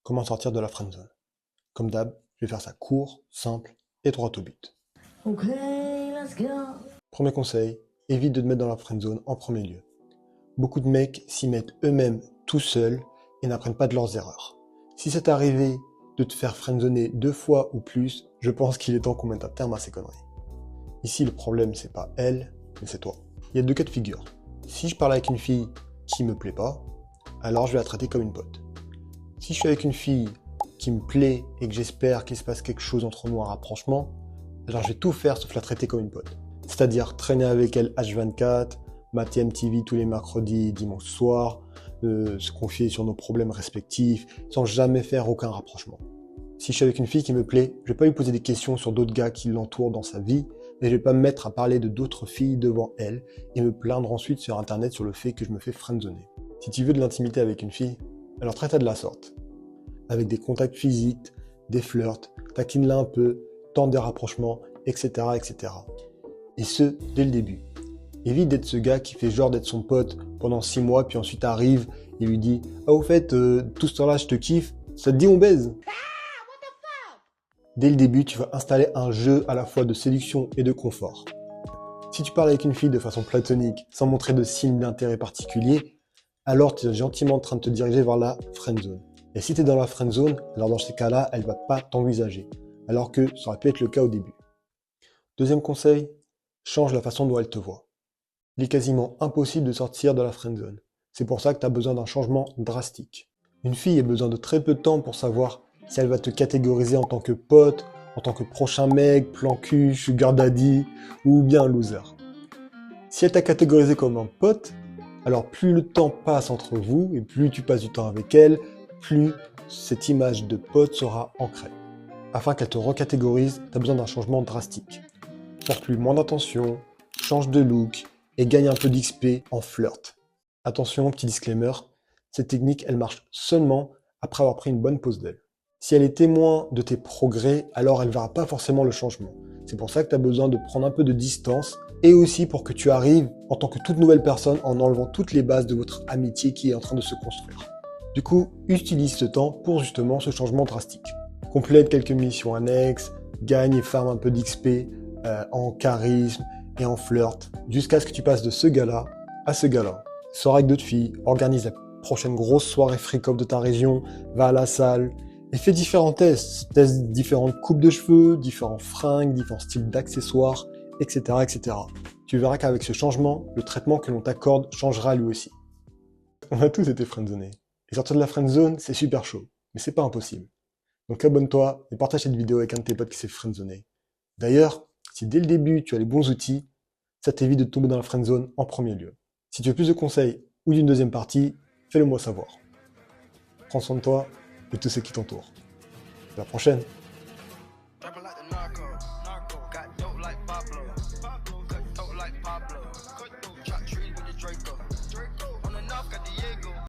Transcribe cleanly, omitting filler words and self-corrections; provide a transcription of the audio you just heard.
Comment sortir de la friendzone? Comme d'hab, je vais faire ça court, simple et droit au but. Ok, let's go. Premier conseil, évite de te mettre dans la friendzone en premier lieu. Beaucoup de mecs s'y mettent eux-mêmes tout seuls et n'apprennent pas de leurs erreurs. Si c'est arrivé de te faire friendzoner 2 fois ou plus, je pense qu'il est temps qu'on mette un terme à ces conneries. Ici, le problème, c'est pas elle, mais c'est toi. Il y a 2 cas de figure. Si je parle avec une fille qui me plaît pas, alors je vais la traiter comme une pote. Si je suis avec une fille qui me plaît et que j'espère qu'il se passe quelque chose entre nous, un rapprochement, alors je vais tout faire sauf la traiter comme une pote. C'est-à-dire traîner avec elle H24, mater MTV tous les mercredis et dimanches soirs, se confier sur nos problèmes respectifs, sans jamais faire aucun rapprochement. Si je suis avec une fille qui me plaît, je vais pas lui poser des questions sur d'autres gars qui l'entourent dans sa vie, et je vais pas me mettre à parler de d'autres filles devant elle, et me plaindre ensuite sur internet sur le fait que je me fais friendzoner. Si tu veux de l'intimité avec une fille, alors traite-la de la sorte. Avec des contacts physiques, des flirts, taquine-la un peu, tente des rapprochements, etc., etc. Et ce, dès le début. Évite d'être ce gars qui fait genre d'être son pote pendant 6 mois, puis ensuite arrive et lui dit « Ah au fait, tout ce temps-là je te kiffe, ça te dit on baise ?» Dès le début, tu vas installer un jeu à la fois de séduction et de confort. Si tu parles avec une fille de façon platonique, sans montrer de signes d'intérêt particulier, alors tu es gentiment en train de te diriger vers la friendzone. Et si tu es dans la friendzone, alors dans ces cas-là, elle va pas t'envisager, alors que ça aurait pu être le cas au début. Deuxième conseil, change la façon dont elle te voit. Il est quasiment impossible de sortir de la friendzone. C'est pour ça que tu as besoin d'un changement drastique. Une fille a besoin de très peu de temps pour savoir si elle va te catégoriser en tant que pote, en tant que prochain mec, plan cul, sugar daddy, ou bien loser. Si elle t'a catégorisé comme un pote, alors plus le temps passe entre vous, et plus tu passes du temps avec elle, plus cette image de pote sera ancrée. Afin qu'elle te recatégorise, tu as besoin d'un changement drastique. Porte-lui moins d'attention, change de look, et gagne un peu d'XP en flirt. Attention, petit disclaimer, cette technique, elle marche seulement après avoir pris une bonne pause d'elle. Si elle est témoin de tes progrès, alors elle ne verra pas forcément le changement. C'est pour ça que tu as besoin de prendre un peu de distance, et aussi pour que tu arrives en tant que toute nouvelle personne en enlevant toutes les bases de votre amitié qui est en train de se construire. Du coup, utilise ce temps pour justement ce changement drastique. Complète quelques missions annexes, gagne et farme un peu d'XP en charisme et en flirt, jusqu'à ce que tu passes de ce gars-là à ce gars-là. Sors avec d'autres filles, organise la prochaine grosse soirée freak-up de ta région, va à la salle, et fais différents tests. Teste différentes coupes de cheveux, différents fringues, différents styles d'accessoires, etc., etc. Tu verras qu'avec ce changement, le traitement que l'on t'accorde changera lui aussi. On a tous été friendzonés. Et sortir de la friendzone, c'est super chaud, mais c'est pas impossible. Donc abonne-toi et partage cette vidéo avec un de tes potes qui s'est friendzoné. D'ailleurs, si dès le début tu as les bons outils, ça t'évite de tomber dans la friendzone en premier lieu. Si tu veux plus de conseils ou d'une deuxième partie, fais-le moi savoir. Prends soin de toi et de tous ceux qui t'entourent. À la prochaine!